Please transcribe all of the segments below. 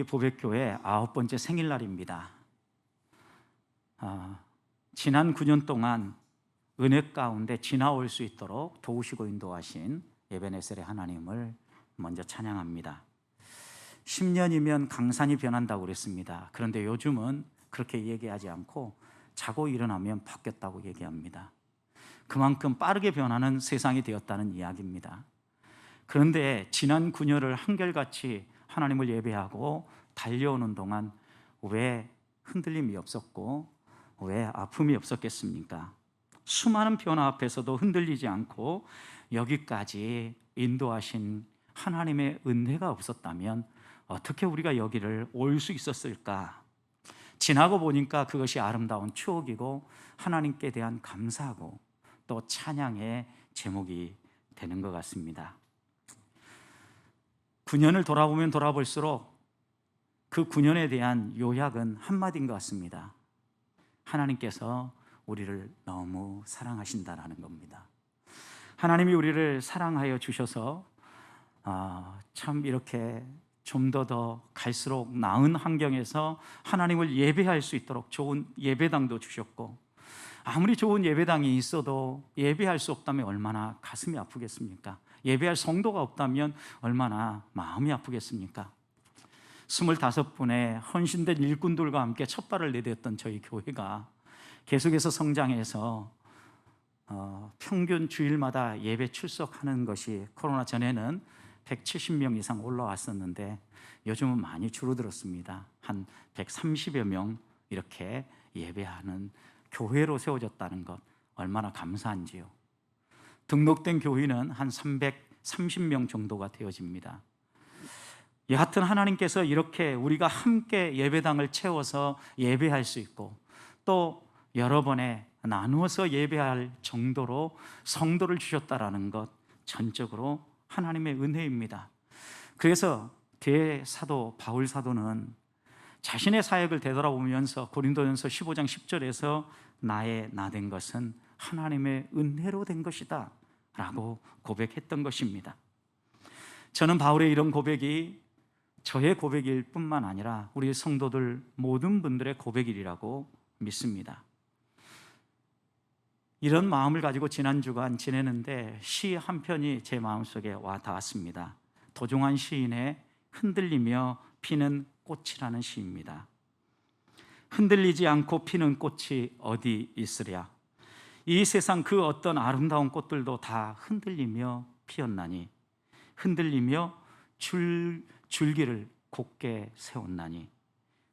보백교회 9번째 생일날입니다. 지난 9년 동안 은혜 가운데 지나올 수 있도록 도우시고 인도하신 에베네셀의 하나님을 먼저 찬양합니다. 10년이면 강산이 변한다고 그랬습니다. 그런데 요즘은 그렇게 얘기하지 않고 자고 일어나면 바뀌었다고 얘기합니다. 그만큼 빠르게 변하는 세상이 되었다는 이야기입니다. 그런데 지난 9년을 한결같이 하나님을 예배하고 달려오는 동안 왜 흔들림이 없었고 왜 아픔이 없었겠습니까? 수많은 변화 앞에서도 흔들리지 않고 여기까지 인도하신 하나님의 은혜가 없었다면 어떻게 우리가 여기를 올 수 있었을까? 지나고 보니까 그것이 아름다운 추억이고 하나님께 대한 감사하고 또 찬양의 제목이 되는 것 같습니다. 9년을 돌아보면 돌아볼수록 그 9년에 대한 요약은 한마디인 것 같습니다. 하나님께서 우리를 너무 사랑하신다라는 겁니다. 하나님이 우리를 사랑하여 주셔서 참 이렇게 좀 더 갈수록 나은 환경에서 하나님을 예배할 수 있도록 좋은 예배당도 주셨고, 아무리 좋은 예배당이 있어도 예배할 수 없다면 얼마나 가슴이 아프겠습니까? 예배할 성도가 없다면 얼마나 마음이 아프겠습니까? 25분의 헌신된 일꾼들과 함께 첫 발을 내딛었던 저희 교회가 계속해서 성장해서 평균 주일마다 예배 출석하는 것이 코로나 전에는 170명 이상 올라왔었는데 요즘은 많이 줄어들었습니다. 한 130여 명 이렇게 예배하는 교회로 세워졌다는 것 얼마나 감사한지요. 등록된 교인은 한 330명 정도가 되어집니다. 여하튼 하나님께서 이렇게 우리가 함께 예배당을 채워서 예배할 수 있고 또 여러 번에 나누어서 예배할 정도로 성도를 주셨다라는 것 전적으로 하나님의 은혜입니다. 그래서 대사도 바울 사도는 자신의 사역을 되돌아보면서 고린도전서 15장 10절에서 나의 나 된 것은 하나님의 은혜로 된 것이다 라고 고백했던 것입니다. 저는 바울의 이런 고백이 저의 고백일 뿐만 아니라 우리 성도들 모든 분들의 고백이라고 믿습니다. 이런 마음을 가지고 지난 주간 지내는데 시 한 편이 제 마음속에 와 닿았습니다. 도종환 시인의 흔들리며 피는 꽃이라는 시입니다. 흔들리지 않고 피는 꽃이 어디 있으랴. 이 세상 그 어떤 아름다운 꽃들도 다 흔들리며 피었나니 흔들리며 줄기를 곧게 세웠나니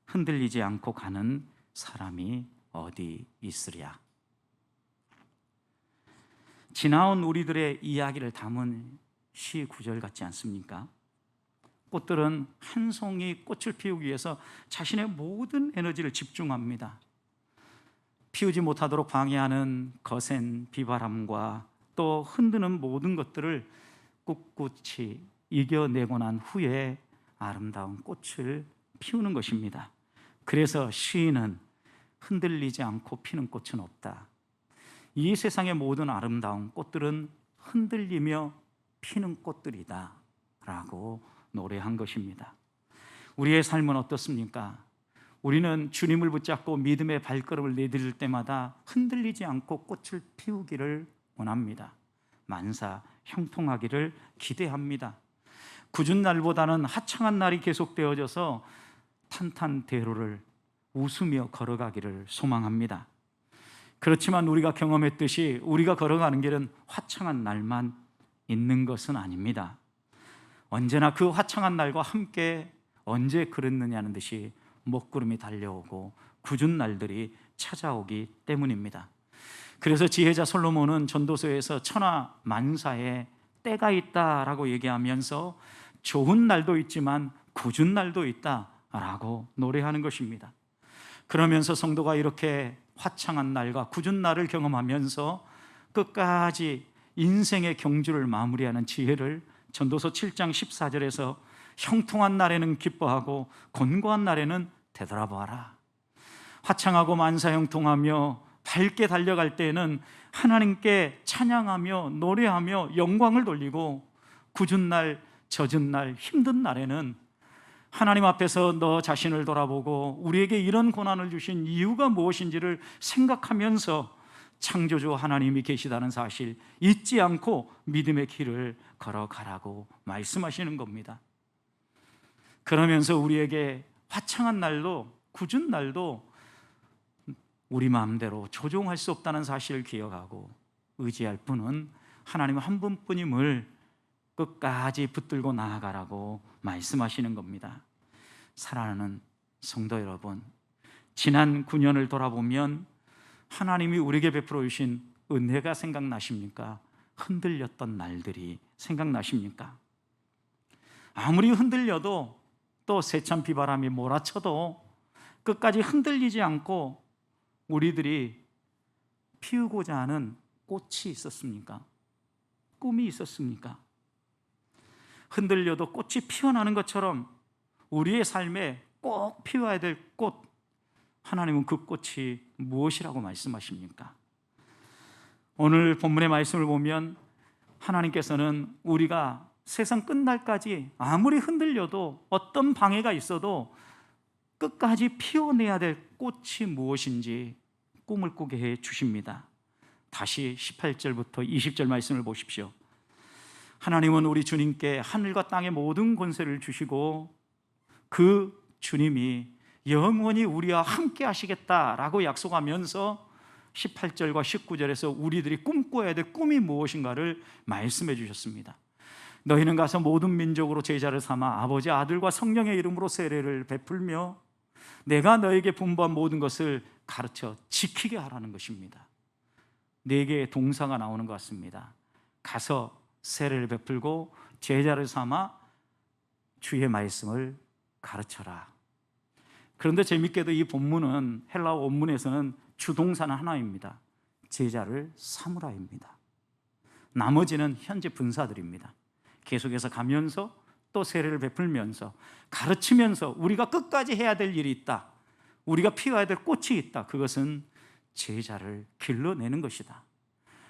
흔들리지 않고 가는 사람이 어디 있으랴. 지나온 우리들의 이야기를 담은 시 구절 같지 않습니까? 꽃들은 한 송이 꽃을 피우기 위해서 자신의 모든 에너지를 집중합니다. 피우지 못하도록 방해하는 거센 비바람과 또 흔드는 모든 것들을 꿋꿋이 이겨내고 난 후에 아름다운 꽃을 피우는 것입니다. 그래서 시인은 흔들리지 않고 피는 꽃은 없다. 이 세상의 모든 아름다운 꽃들은 흔들리며 피는 꽃들이다 라고 노래한 것입니다. 우리의 삶은 어떻습니까? 우리는 주님을 붙잡고 믿음의 발걸음을 내디딜 때마다 흔들리지 않고 꽃을 피우기를 원합니다. 만사 형통하기를 기대합니다. 굳은 날보다는 하찮은 날이 계속되어져서 탄탄대로를 웃으며 걸어가기를 소망합니다. 그렇지만 우리가 경험했듯이 우리가 걸어가는 길은 화창한 날만 있는 것은 아닙니다. 언제나 그 화창한 날과 함께 언제 그랬느냐는 듯이 먹구름이 달려오고 굳은 날들이 찾아오기 때문입니다. 그래서 지혜자 솔로몬은 전도서에서 천하 만사에 때가 있다라고 얘기하면서 좋은 날도 있지만 굳은 날도 있다라고 노래하는 것입니다. 그러면서 성도가 이렇게 화창한 날과 굳은 날을 경험하면서 끝까지 인생의 경주를 마무리하는 지혜를 전도서 7장 14절에서 형통한 날에는 기뻐하고 곤고한 날에는 되돌아보아라. 화창하고 만사형통하며 밝게 달려갈 때에는 하나님께 찬양하며 노래하며 영광을 돌리고 굳은 날, 젖은 날, 힘든 날에는 하나님 앞에서 너 자신을 돌아보고 우리에게 이런 고난을 주신 이유가 무엇인지를 생각하면서 창조주 하나님이 계시다는 사실 잊지 않고 믿음의 길을 걸어가라고 말씀하시는 겁니다. 그러면서 우리에게 화창한 날도, 굳은 날도 우리 마음대로 조종할 수 없다는 사실을 기억하고 의지할 분은 하나님 한 분뿐임을 끝까지 붙들고 나아가라고 말씀하시는 겁니다. 사랑하는 성도 여러분, 지난 9년을 돌아보면 하나님이 우리에게 베풀어 주신 은혜가 생각나십니까? 흔들렸던 날들이 생각나십니까? 아무리 흔들려도 또 세찬 비바람이 몰아쳐도 끝까지 흔들리지 않고 우리들이 피우고자 하는 꽃이 있었습니까? 꿈이 있었습니까? 흔들려도 꽃이 피어나는 것처럼 우리의 삶에 꼭 피워야 될 꽃, 하나님은 그 꽃이 무엇이라고 말씀하십니까? 오늘 본문의 말씀을 보면 하나님께서는 우리가 세상 끝날까지 아무리 흔들려도 어떤 방해가 있어도 끝까지 피워내야 될 꽃이 무엇인지 꿈을 꾸게 해 주십니다. 다시 18절부터 20절 말씀을 보십시오. 하나님은 우리 주님께 하늘과 땅의 모든 권세를 주시고 그 주님이 영원히 우리와 함께 하시겠다라고 약속하면서 18절과 19절에서 우리들이 꿈꿔야 될 꿈이 무엇인가를 말씀해 주셨습니다. 너희는 가서 모든 민족으로 제자를 삼아 아버지, 아들과 성령의 이름으로 세례를 베풀며 내가 너에게 분부한 모든 것을 가르쳐 지키게 하라는 것입니다. 네 개의 동사가 나오는 것 같습니다. 가서 세례를 베풀고 제자를 삼아 주의 말씀을 가르쳐라. 그런데 재밌게도 이 본문은 헬라어 원문에서는 주동사는 하나입니다. 제자를 삼으라입니다. 나머지는 현재 분사들입니다. 계속해서 가면서 또 세례를 베풀면서 가르치면서 우리가 끝까지 해야 될 일이 있다. 우리가 피워야 될 꽃이 있다. 그것은 제자를 길러내는 것이다.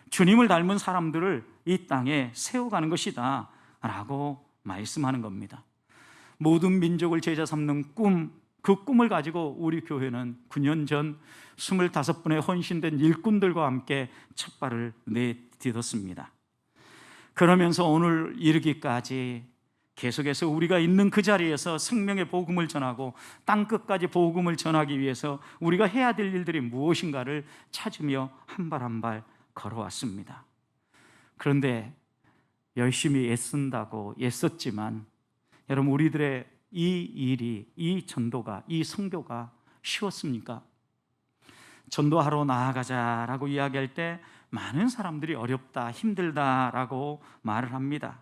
주님을 닮은 사람들을 이 땅에 세워가는 것이다 라고 말씀하는 겁니다. 모든 민족을 제자 삼는 꿈, 그 꿈을 가지고 우리 교회는 9년 전 25분의 헌신된 일꾼들과 함께 첫 발을 내딛었습니다. 그러면서 오늘 이르기까지 계속해서 우리가 있는 그 자리에서 생명의 복음을 전하고 땅끝까지 복음을 전하기 위해서 우리가 해야 될 일들이 무엇인가를 찾으며 한 발 한 발 걸어왔습니다. 그런데 열심히 애쓴다고 애썼지만 여러분, 우리들의 이 일이, 이 전도가, 이 선교가 쉬웠습니까? 전도하러 나아가자라고 이야기할 때 많은 사람들이 어렵다, 힘들다라고 말을 합니다.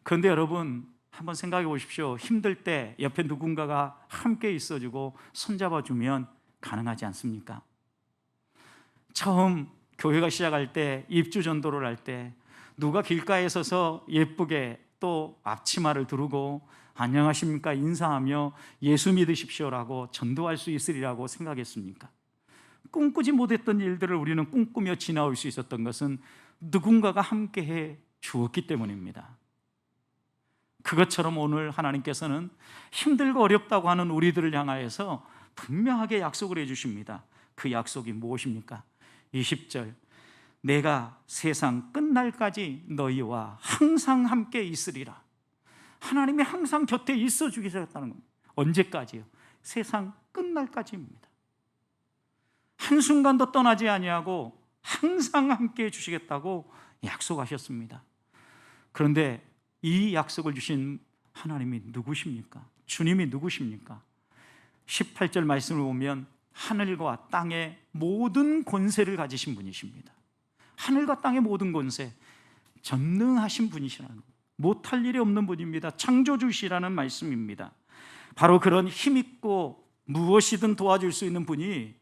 그런데 여러분, 한번 생각해 보십시오. 힘들 때 옆에 누군가가 함께 있어주고 손잡아주면 가능하지 않습니까? 처음 교회가 시작할 때, 입주 전도를 할 때 누가 길가에 서서 예쁘게 또 앞치마를 두르고 안녕하십니까 인사하며 예수 믿으십시오라고 전도할 수 있으리라고 생각했습니까? 꿈꾸지 못했던 일들을 우리는 꿈꾸며 지나올 수 있었던 것은 누군가가 함께해 주었기 때문입니다. 그것처럼 오늘 하나님께서는 힘들고 어렵다고 하는 우리들을 향하여서 분명하게 약속을 해주십니다. 그 약속이 무엇입니까? 20절, 내가 세상 끝날까지 너희와 항상 함께 있으리라. 하나님이 항상 곁에 있어 주겠다는 겁니다. 언제까지요? 세상 끝날까지입니다. 한순간도 떠나지 아니하고 항상 함께 해 주시겠다고 약속하셨습니다. 그런데 이 약속을 주신 하나님이 누구십니까? 주님이 누구십니까? 18절 말씀을 보면 하늘과 땅의 모든 권세를 가지신 분이십니다. 하늘과 땅의 모든 권세, 전능하신 분이시라는 것, 못할 일이 없는 분입니다. 창조주시라는 말씀입니다. 바로 그런 힘있고 무엇이든 도와줄 수 있는 분이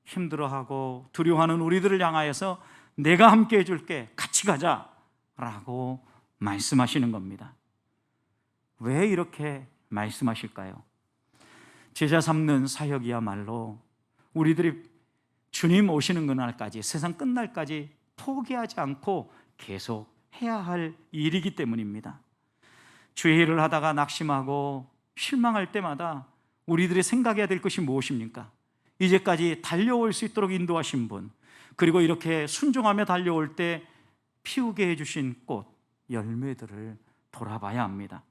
힘들어하고 두려워하는 우리들을 향하여서 내가 함께 해줄게, 같이 가자라고 말씀하시는 겁니다. 왜 이렇게 말씀하실까요? 제자 삼는 사역이야말로 우리들이 주님 오시는 그날까지, 세상 끝날까지 포기하지 않고 계속 해야 할 일이기 때문입니다. 주의 일을 하다가 낙심하고 실망할 때마다 우리들이 생각해야 될 것이 무엇입니까? 이제까지 달려올 수 있도록 인도하신 분, 그리고 이렇게 순종하며 달려올 때 피우게 해주신 꽃, 열매들을 돌아봐야 합니다.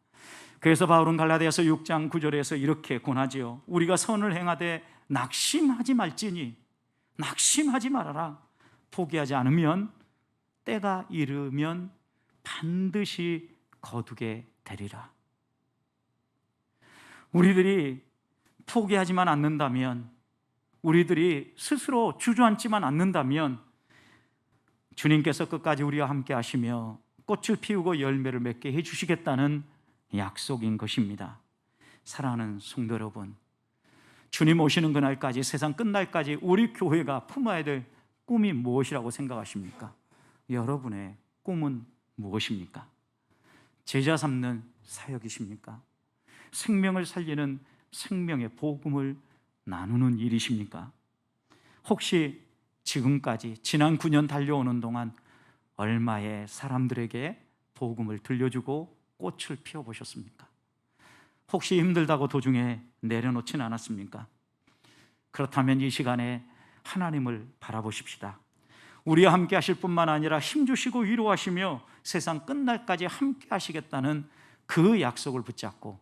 그래서 바울은 갈라디아서 6장 9절에서 이렇게 권하지요. 우리가 선을 행하되 낙심하지 말지니, 낙심하지 말아라. 포기하지 않으면 때가 이르면 반드시 거두게 되리라. 우리들이 포기하지만 않는다면, 우리들이 스스로 주저앉지만 않는다면 주님께서 끝까지 우리와 함께 하시며 꽃을 피우고 열매를 맺게 해주시겠다는 약속인 것입니다. 사랑하는 성도 여러분, 주님 오시는 그날까지, 세상 끝날까지 우리 교회가 품어야 될 꿈이 무엇이라고 생각하십니까? 여러분의 꿈은 무엇입니까? 제자 삼는 사역이십니까? 생명을 살리는 생명의 복음을 나누는 일이십니까? 혹시 지금까지 지난 9년 달려오는 동안 얼마의 사람들에게 복음을 들려주고 꽃을 피워보셨습니까? 혹시 힘들다고 도중에 내려놓지는 않았습니까? 그렇다면 이 시간에 하나님을 바라보십시다. 우리와 함께 하실 뿐만 아니라 힘주시고 위로하시며 세상 끝날까지 함께 하시겠다는 그 약속을 붙잡고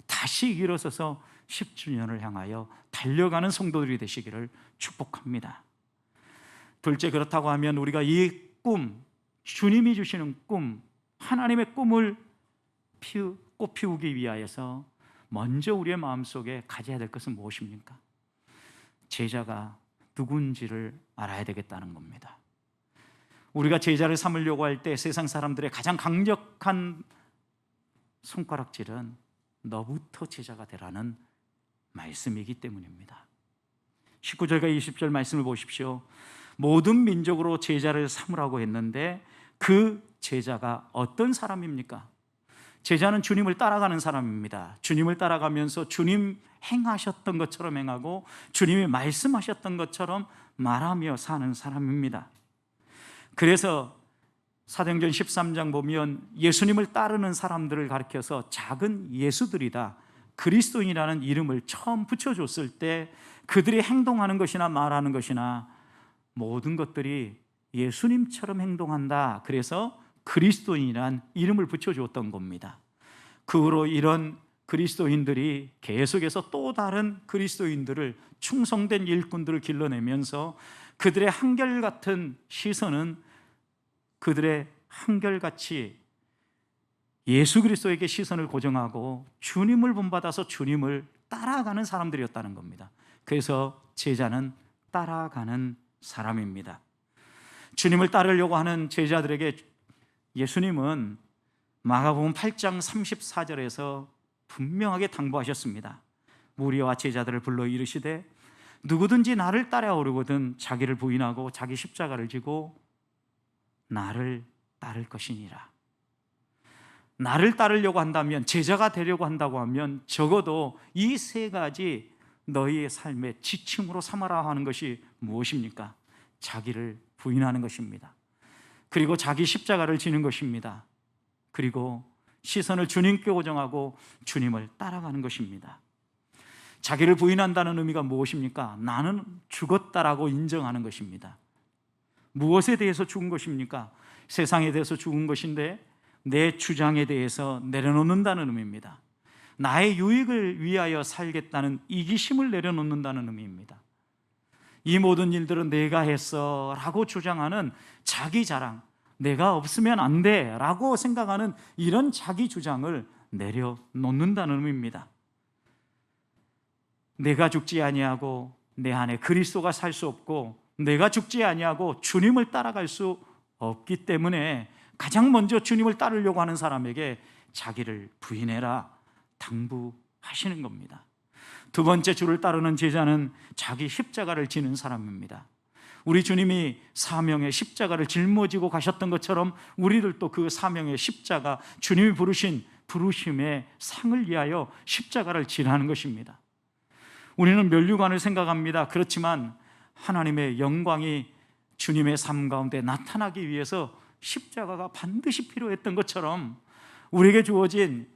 다시 일어서서 10주년을 향하여 달려가는 성도들이 되시기를 축복합니다. 둘째, 그렇다고 하면 우리가 이 꿈, 주님이 주시는 꿈, 하나님의 꿈을 꽃 피우기 위하여서 먼저 우리의 마음속에 가져야 될 것은 무엇입니까? 제자가 누군지를 알아야 되겠다는 겁니다. 우리가 제자를 삼으려고 할 때 세상 사람들의 가장 강력한 손가락질은 너부터 제자가 되라는 말씀이기 때문입니다. 19절과 20절 말씀을 보십시오. 모든 민족으로 제자를 삼으라고 했는데 그 제자가 어떤 사람입니까? 제자는 주님을 따라가는 사람입니다. 주님을 따라가면서 주님 행하셨던 것처럼 행하고 주님이 말씀하셨던 것처럼 말하며 사는 사람입니다. 그래서 사도행전 13장 보면 예수님을 따르는 사람들을 가리켜서 작은 예수들이다, 그리스도인이라는 이름을 처음 붙여줬을 때 그들이 행동하는 것이나 말하는 것이나 모든 것들이 예수님처럼 행동한다, 그래서 그리스도인이란 이름을 붙여주었던 겁니다. 그 후로 이런 그리스도인들이 계속해서 또 다른 그리스도인들을, 충성된 일꾼들을 길러내면서 그들의 한결같은 시선은 그들의 한결같이 예수 그리스도에게 시선을 고정하고 주님을 본받아서 주님을 따라가는 사람들이었다는 겁니다. 그래서 제자는 따라가는 사람입니다. 주님을 따르려고 하는 제자들에게 예수님은 마가복음 8장 34절에서 분명하게 당부하셨습니다. 무리와 제자들을 불러 이르시되 누구든지 나를 따라오려거든 자기를 부인하고 자기 십자가를 지고 나를 따를 것이니라. 나를 따르려고 한다면, 제자가 되려고 한다고 하면 적어도 이 세 가지 너희의 삶의 지침으로 삼아라 하는 것이 무엇입니까? 자기를 부인하는 것입니다. 그리고 자기 십자가를 지는 것입니다. 그리고 시선을 주님께 고정하고 주님을 따라가는 것입니다. 자기를 부인한다는 의미가 무엇입니까? 나는 죽었다라고 인정하는 것입니다. 무엇에 대해서 죽은 것입니까? 세상에 대해서 죽은 것인데 내 주장에 대해서 내려놓는다는 의미입니다. 나의 유익을 위하여 살겠다는 이기심을 내려놓는다는 의미입니다. 이 모든 일들은 내가 했어 라고 주장하는 자기 자랑, 내가 없으면 안 돼 라고 생각하는 이런 자기 주장을 내려놓는다는 의미입니다. 내가 죽지 아니하고 내 안에 그리스도가 살 수 없고 내가 죽지 아니하고 주님을 따라갈 수 없기 때문에 가장 먼저 주님을 따르려고 하는 사람에게 자기를 부인해라 당부하시는 겁니다. 두 번째, 주를 따르는 제자는 자기 십자가를 지는 사람입니다. 우리 주님이 사명의 십자가를 짊어지고 가셨던 것처럼 우리들도 그 사명의 십자가, 주님이 부르신 부르심의 상을 위하여 십자가를 지라는 것입니다. 우리는 면류관을 생각합니다. 그렇지만 하나님의 영광이 주님의 삶 가운데 나타나기 위해서 십자가가 반드시 필요했던 것처럼 우리에게 주어진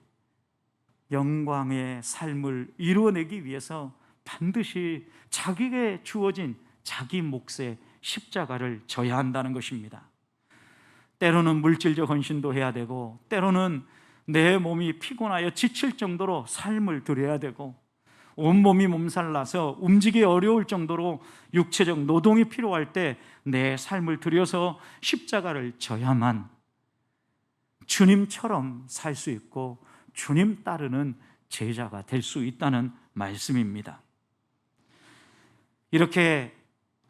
영광의 삶을 이루어내기 위해서 반드시 자기에게 주어진 자기 몫의 십자가를 져야 한다는 것입니다. 때로는 물질적 헌신도 해야 되고, 때로는 내 몸이 피곤하여 지칠 정도로 삶을 드려야 되고, 온몸이 몸살나서 움직이기 어려울 정도로 육체적 노동이 필요할 때 내 삶을 들여서 십자가를 져야만 주님처럼 살 수 있고 주님 따르는 제자가 될 수 있다는 말씀입니다. 이렇게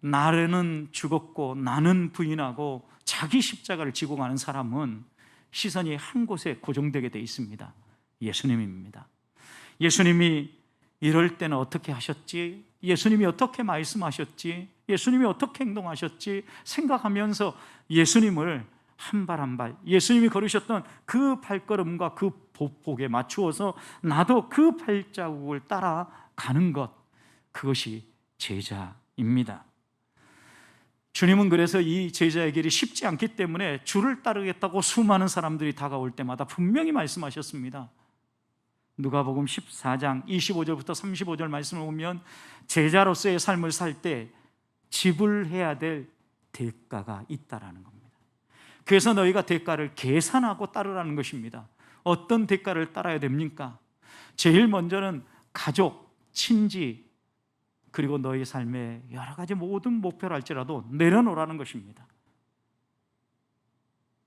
나는 죽었고 나는 부인하고 자기 십자가를 지고 가는 사람은 시선이 한 곳에 고정되게 되어 있습니다. 예수님입니다. 예수님이 이럴 때는 어떻게 하셨지? 예수님이 어떻게 말씀하셨지? 예수님이 어떻게 행동하셨지? 생각하면서 예수님을 한 발 한 발, 예수님이 걸으셨던 그 발걸음과 그 보폭에 맞추어서 나도 그 발자국을 따라가는 것, 그것이 제자입니다. 주님은 그래서 이 제자의 길이 쉽지 않기 때문에 주를 따르겠다고 수많은 사람들이 다가올 때마다 분명히 말씀하셨습니다. 누가복음 14장 25절부터 35절 말씀을 보면 제자로서의 삶을 살 때 지불해야 될 대가가 있다라는 겁니다. 그래서 너희가 대가를 계산하고 따르라는 것입니다. 어떤 대가를 따라야 됩니까? 제일 먼저는 가족, 친지, 그리고 너희 삶의 여러 가지 모든 목표를 할지라도 내려놓으라는 것입니다.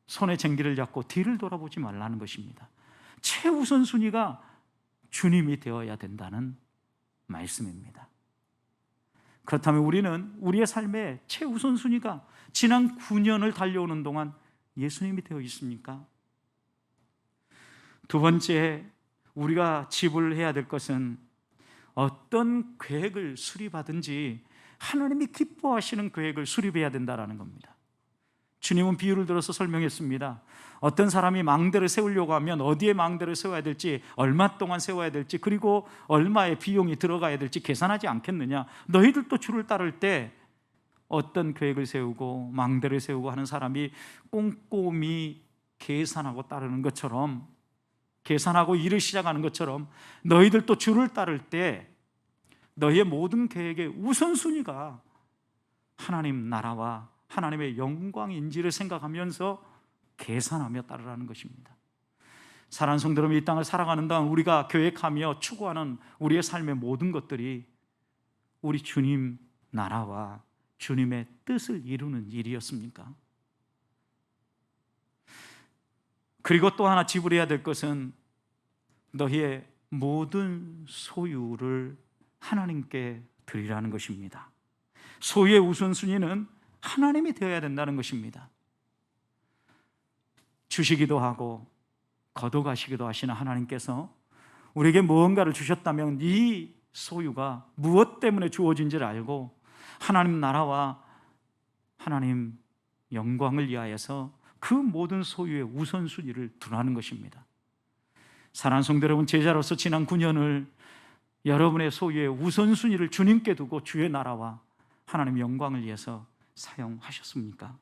손에 쟁기를 잡고 뒤를 돌아보지 말라는 것입니다. 최우선순위가 주님이 되어야 된다는 말씀입니다. 그렇다면 우리는 우리의 삶의 최우선순위가 지난 9년을 달려오는 동안 예수님이 되어 있습니까? 두 번째, 우리가 지불해야 될 것은 어떤 계획을 수립하든지 하나님이 기뻐하시는 계획을 수립해야 된다는 겁니다. 주님은 비유를 들어서 설명했습니다. 어떤 사람이 망대를 세우려고 하면 어디에 망대를 세워야 될지, 얼마 동안 세워야 될지, 그리고 얼마의 비용이 들어가야 될지 계산하지 않겠느냐? 너희들도 주를 따를 때 어떤 계획을 세우고 망대를 세우고 하는 사람이 꼼꼼히 계산하고 따르는 것처럼, 계산하고 일을 시작하는 것처럼 너희들도 주를 따를 때 너희의 모든 계획의 우선순위가 하나님 나라와 하나님의 영광인지를 생각하면서 계산하며 따르라는 것입니다. 사랑하는 성도 여러분, 이 땅을 살아가는 동안 우리가 계획하며 추구하는 우리의 삶의 모든 것들이 우리 주님 나라와 주님의 뜻을 이루는 일이었습니까? 그리고 또 하나 지불해야 될 것은 너희의 모든 소유를 하나님께 드리라는 것입니다. 소유의 우선순위는 하나님이 되어야 된다는 것입니다. 주시기도 하고 거둬가시기도 하시는 하나님께서 우리에게 무언가를 주셨다면 이 소유가 무엇 때문에 주어진지를 알고 하나님 나라와 하나님 영광을 위하여서 그 모든 소유의 우선순위를 두라는 것입니다. 사랑하는 성도 여러분, 제자로서 지난 9년을 여러분의 소유의 우선순위를 주님께 두고 주의 나라와 하나님 영광을 위해서 사용하셨습니까?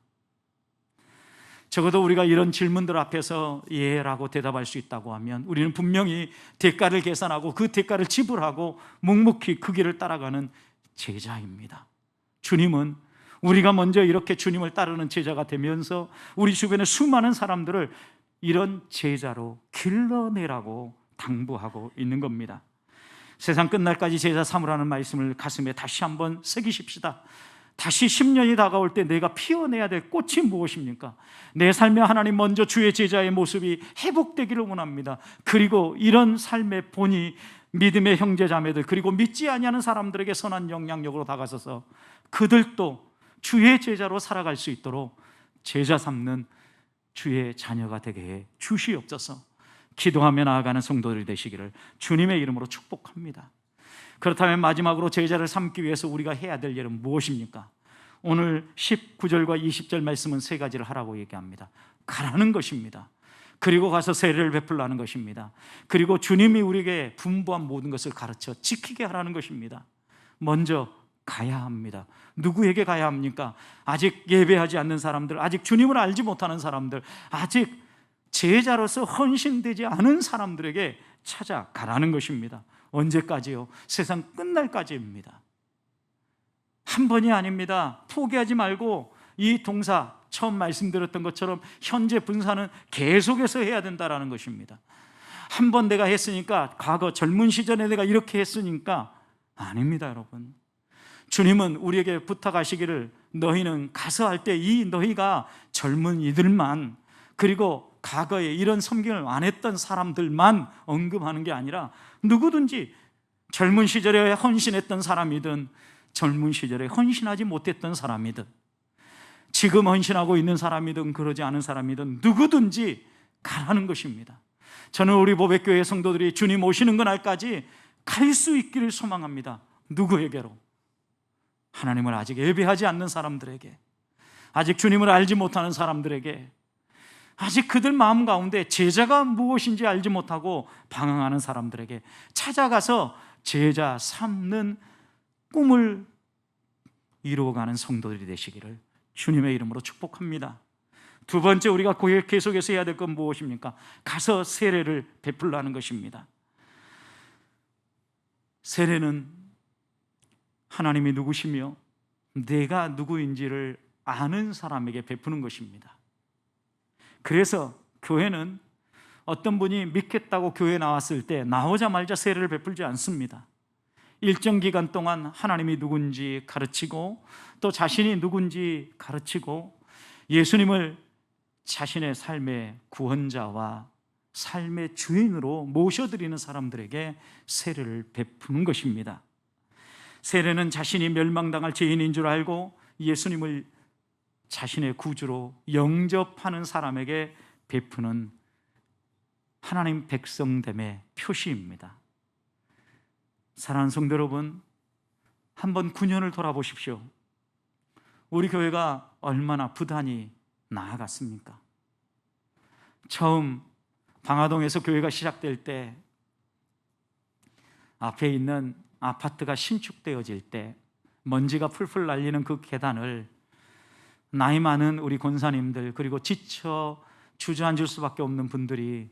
적어도 우리가 이런 질문들 앞에서 예라고 대답할 수 있다고 하면 우리는 분명히 대가를 계산하고 그 대가를 지불하고 묵묵히 그 길을 따라가는 제자입니다. 주님은 우리가 먼저 이렇게 주님을 따르는 제자가 되면서 우리 주변의 수많은 사람들을 이런 제자로 길러내라고 당부하고 있는 겁니다. 세상 끝날까지 제자 삼으라는 말씀을 가슴에 다시 한번 새기십시다. 다시 10년이 다가올 때 내가 피워내야 될 꽃이 무엇입니까? 내 삶에 하나님 먼저 주의 제자의 모습이 회복되기를 원합니다. 그리고 이런 삶의 본이 믿음의 형제 자매들, 그리고 믿지 아니하는 사람들에게 선한 영향력으로 다가서서 그들도 주의 제자로 살아갈 수 있도록 제자 삼는 주의 자녀가 되게 해 주시옵소서. 기도하며 나아가는 성도들이 되시기를 주님의 이름으로 축복합니다. 그렇다면 마지막으로 제자를 삼기 위해서 우리가 해야 될 일은 무엇입니까? 오늘 19절과 20절 말씀은 세 가지를 하라고 얘기합니다. 가라는 것입니다. 그리고 가서 세례를 베풀라는 것입니다. 그리고 주님이 우리에게 분부한 모든 것을 가르쳐 지키게 하라는 것입니다. 먼저 가야 합니다. 누구에게 가야 합니까? 아직 예배하지 않는 사람들, 아직 주님을 알지 못하는 사람들, 아직 제자로서 헌신되지 않은 사람들에게 찾아가라는 것입니다. 언제까지요? 세상 끝날까지입니다. 한 번이 아닙니다. 포기하지 말고 이 동사, 처음 말씀드렸던 것처럼 현재 분사는 계속해서 해야 된다는 것입니다. 한 번 내가 했으니까, 과거 젊은 시절에 내가 이렇게 했으니까 아닙니다, 여러분. 주님은 우리에게 부탁하시기를 너희는 가서 할 때 이 너희가 젊은이들만, 그리고 과거에 이런 섬김을 안 했던 사람들만 언급하는 게 아니라 누구든지 젊은 시절에 헌신했던 사람이든 젊은 시절에 헌신하지 못했던 사람이든 지금 헌신하고 있는 사람이든 그러지 않은 사람이든 누구든지 가라는 것입니다. 저는 우리 보배교회 성도들이 주님 오시는 그날까지 갈 수 있기를 소망합니다. 누구에게로? 하나님을 아직 예배하지 않는 사람들에게, 아직 주님을 알지 못하는 사람들에게, 아직 그들 마음 가운데 제자가 무엇인지 알지 못하고 방황하는 사람들에게 찾아가서 제자 삼는 꿈을 이루어가는 성도들이 되시기를 주님의 이름으로 축복합니다. 두 번째, 우리가 계속해서 해야 될 건 무엇입니까? 가서 세례를 베풀라는 것입니다. 세례는 하나님이 누구시며 내가 누구인지를 아는 사람에게 베푸는 것입니다. 그래서 교회는 어떤 분이 믿겠다고 교회에 나왔을 때 나오자마자 세례를 베풀지 않습니다. 일정 기간 동안 하나님이 누군지 가르치고 또 자신이 누군지 가르치고 예수님을 자신의 삶의 구원자와 삶의 주인으로 모셔드리는 사람들에게 세례를 베푸는 것입니다. 세례는 자신이 멸망당할 죄인인 줄 알고 예수님을 자신의 구주로 영접하는 사람에게 베푸는 하나님 백성됨의 표시입니다. 사랑하는 성도 여러분, 한번 9년을 돌아보십시오. 우리 교회가 얼마나 부단히 나아갔습니까? 처음 방화동에서 교회가 시작될 때 앞에 있는 아파트가 신축되어질 때 먼지가 풀풀 날리는 그 계단을 나이 많은 우리 권사님들, 그리고 지쳐 주저앉을 수밖에 없는 분들이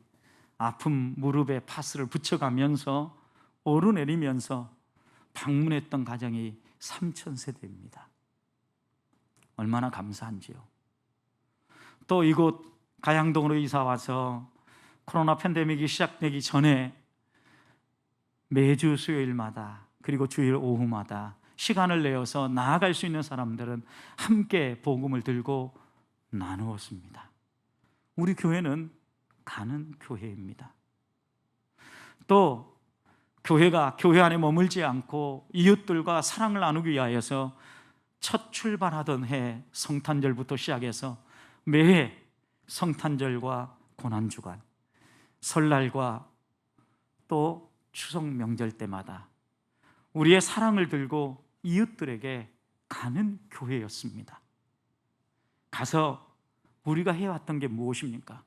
아픈 무릎에 파스를 붙여가면서 오르내리면서 방문했던 가정이 3,000세대입니다. 얼마나 감사한지요. 또 이곳 가양동으로 이사와서 코로나 팬데믹이 시작되기 전에 매주 수요일마다 그리고 주일 오후마다 시간을 내어서 나아갈 수 있는 사람들은 함께 복음을 들고 나누었습니다. 우리 교회는 가는 교회입니다. 또 교회가 교회 안에 머물지 않고 이웃들과 사랑을 나누기 위하여서 첫 출발하던 해 성탄절부터 시작해서 매해 성탄절과 고난주간, 설날과 또 추석 명절 때마다 우리의 사랑을 들고 이웃들에게 가는 교회였습니다. 가서 우리가 해왔던 게 무엇입니까?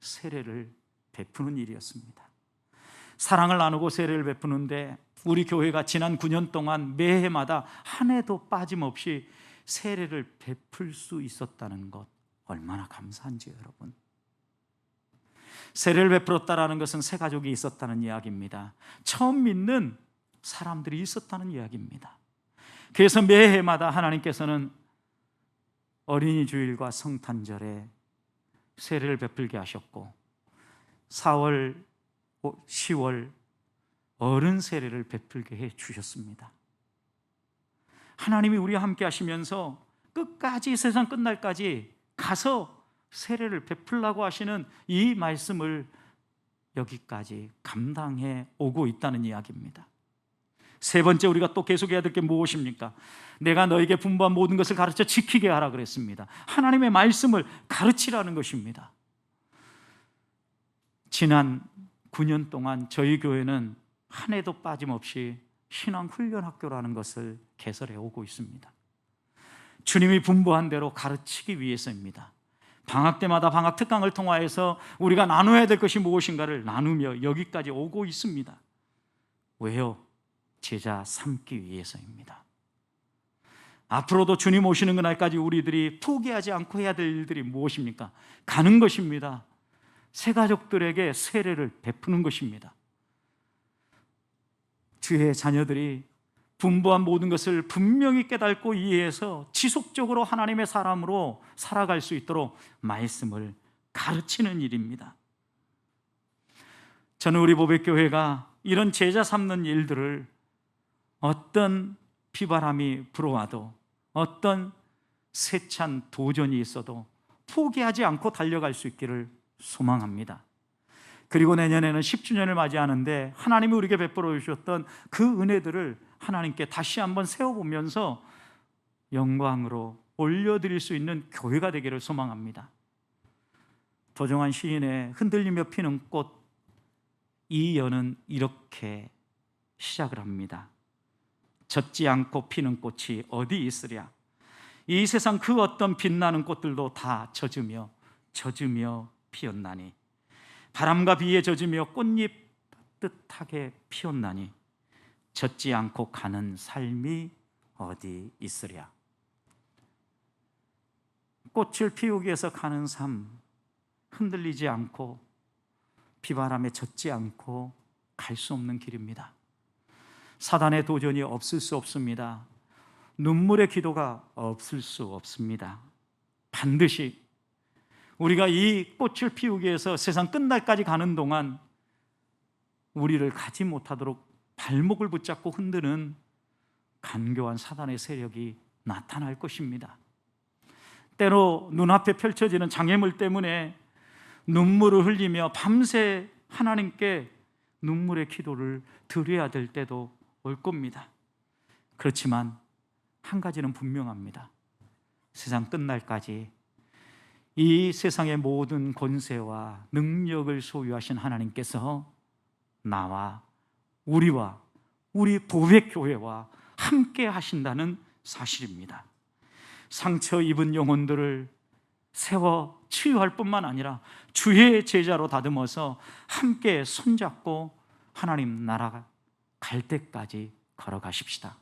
세례를 베푸는 일이었습니다. 사랑을 나누고 세례를 베푸는데 우리 교회가 지난 9년 동안 매해마다 한 해도 빠짐없이 세례를 베풀 수 있었다는 것, 얼마나 감사한지요, 여러분. 세례를 베풀었다는 것은 새 가족이 있었다는 이야기입니다. 처음 믿는 사람들이 있었다는 이야기입니다. 그래서 매해마다 하나님께서는 어린이 주일과 성탄절에 세례를 베풀게 하셨고 4월, 10월 어른 세례를 베풀게 해 주셨습니다. 하나님이 우리와 함께 하시면서 끝까지, 세상 끝날까지 가서 세례를 베풀라고 하시는 이 말씀을 여기까지 감당해 오고 있다는 이야기입니다. 세 번째, 우리가 또 계속해야 될 게 무엇입니까? 내가 너에게 분부한 모든 것을 가르쳐 지키게 하라 그랬습니다. 하나님의 말씀을 가르치라는 것입니다. 지난 9년 동안 저희 교회는 한 해도 빠짐없이 신앙훈련학교라는 것을 개설해 오고 있습니다. 주님이 분부한 대로 가르치기 위해서입니다. 방학 때마다 방학 특강을 통하여서 우리가 나눠야 될 것이 무엇인가를 나누며 여기까지 오고 있습니다. 왜요? 제자 삼기 위해서입니다. 앞으로도 주님 오시는 그날까지 우리들이 포기하지 않고 해야 될 일들이 무엇입니까? 가는 것입니다. 새 가족들에게 세례를 베푸는 것입니다. 주의 자녀들이 분부한 모든 것을 분명히 깨닫고 이해해서 지속적으로 하나님의 사람으로 살아갈 수 있도록 말씀을 가르치는 일입니다. 저는 우리 보배교회가 이런 제자 삼는 일들을 어떤 비바람이 불어와도, 어떤 세찬 도전이 있어도 포기하지 않고 달려갈 수 있기를 소망합니다. 그리고 내년에는 10주년을 맞이하는데 하나님이 우리에게 베풀어 주셨던 그 은혜들을 하나님께 다시 한번 세워보면서 영광으로 올려드릴 수 있는 교회가 되기를 소망합니다. 도정환 시인의 흔들리며 피는 꽃, 이 연은 이렇게 시작을 합니다. 젖지 않고 피는 꽃이 어디 있으랴. 이 세상 그 어떤 빛나는 꽃들도 다 젖으며 피었나니, 바람과 비에 젖으며 꽃잎 따뜻하게 피었나니, 젖지 않고 가는 삶이 어디 있으랴. 꽃을 피우기 위해서 가는 삶, 흔들리지 않고 비바람에 젖지 않고 갈 수 없는 길입니다. 사단의 도전이 없을 수 없습니다. 눈물의 기도가 없을 수 없습니다. 반드시 우리가 이 꽃을 피우기 위해서 세상 끝날까지 가는 동안 우리를 가지 못하도록 발목을 붙잡고 흔드는 간교한 사단의 세력이 나타날 것입니다. 때로 눈앞에 펼쳐지는 장애물 때문에 눈물을 흘리며 밤새 하나님께 눈물의 기도를 드려야 될 때도 올 겁니다. 그렇지만 한 가지는 분명합니다. 세상 끝날까지 이 세상의 모든 권세와 능력을 소유하신 하나님께서 나와 우리와 우리 보배교회와 함께 하신다는 사실입니다. 상처 입은 영혼들을 세워 치유할 뿐만 아니라 주의 제자로 다듬어서 함께 손잡고 하나님 나라 갈 때까지 걸어가십시다.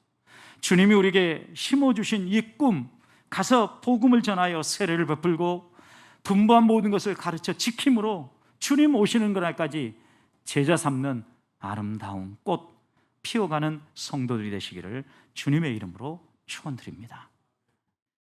주님이 우리에게 심어주신 이 꿈, 가서 복음을 전하여 세례를 베풀고 분부한 모든 것을 가르쳐 지킴으로 주님 오시는 그날까지 제자 삼는 아름다운 꽃 피워가는 성도들이 되시기를 주님의 이름으로 축원드립니다.